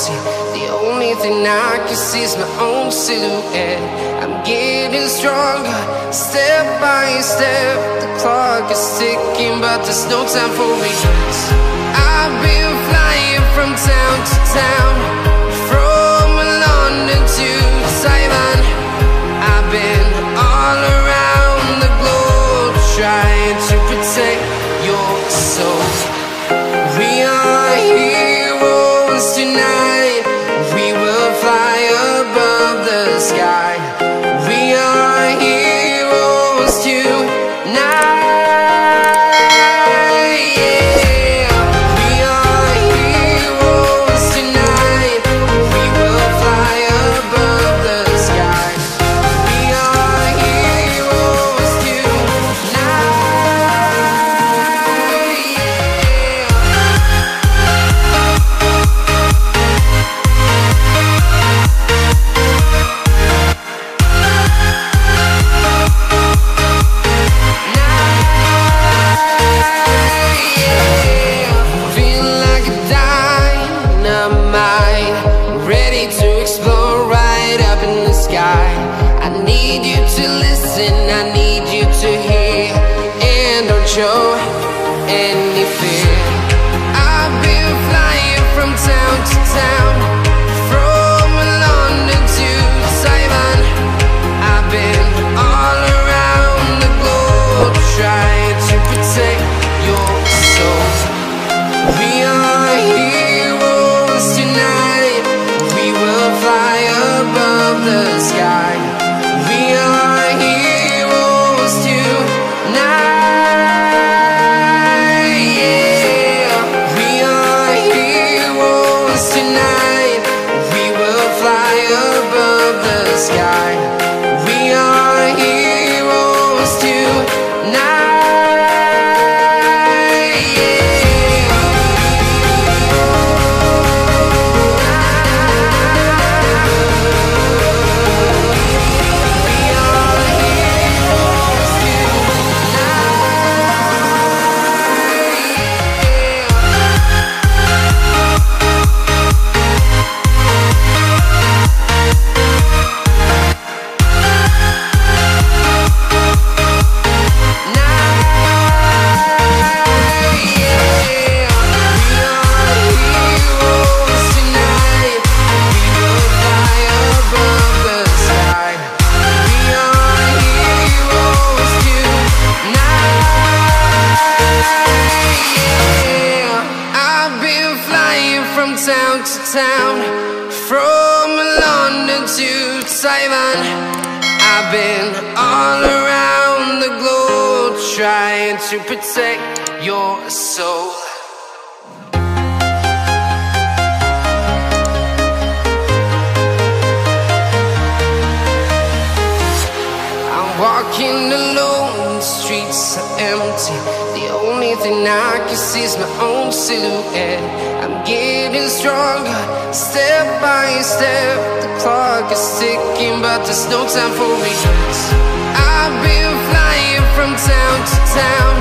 empty. The only thing I can see is my own silhouette. I'm getting stronger, step by step. The clock is ticking, but there's no time for regrets. I've been flying from town to town, from London to Taiwan. I've been all around the globe, trying to protect your soul. We are heroes tonight. We will fly above the sky. We are heroes tonight. Show any fear. I've been flying from town to town, from London to Taiwan. I've been all around the globe, trying to protect your soul. We are heroes tonight. We will fly above the sky. We are heroes tonight. Sky. We are heroes tonight. Town to town, from London to Taiwan. I've been all around the globe, trying to protect your soul. I'm walking alone, the streets are empty. The only thing I can see is my own silhouette. I'm getting stronger, step by step. The clock is ticking, but there's no time for regrets. I've been flying from town to town,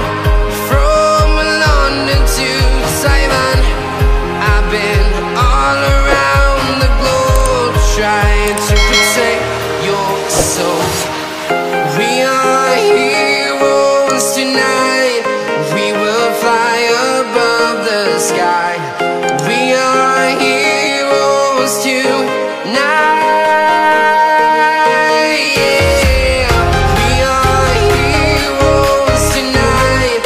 from London to Taiwan. I've been all around the globe, trying to protect your soul. We are heroes tonight. We will fly above the sky. We are heroes tonight. We are heroes tonight.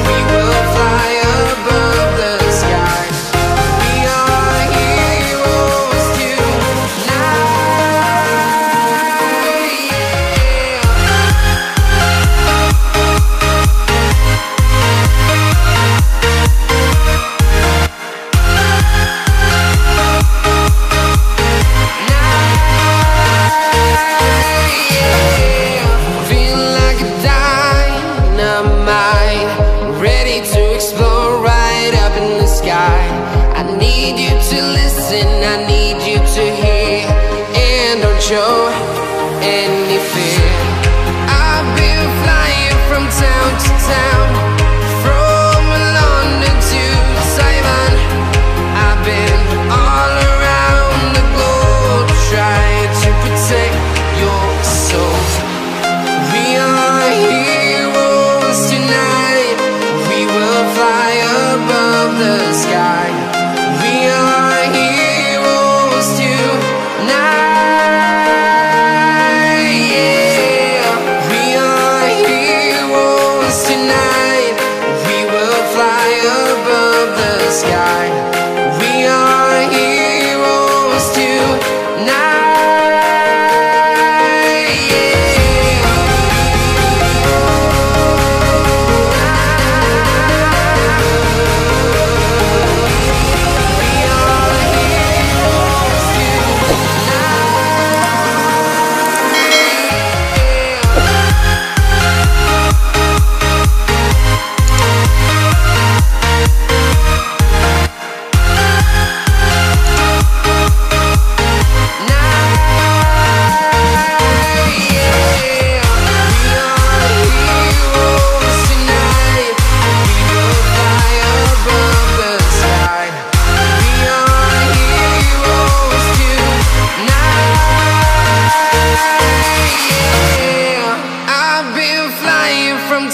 We will fly above the sky. We are heroes tonight. I need you to listen, I need you to hear, and don't show any fear. I've been flying from town to town, from London to Taiwan. I've been all around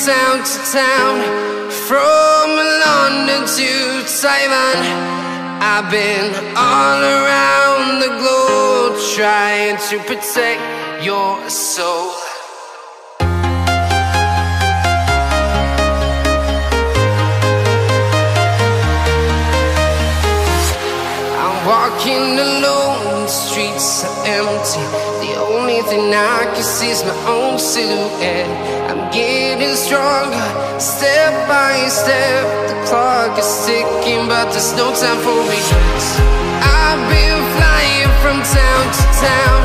town to town, from London to Taiwan. I've been all around the globe trying to protect your soul. Walking alone, the streets are empty. The only thing I can see is my own silhouette. I'm getting stronger, step by step. The clock is ticking, but there's no time for regrets. I've been flying from town to town,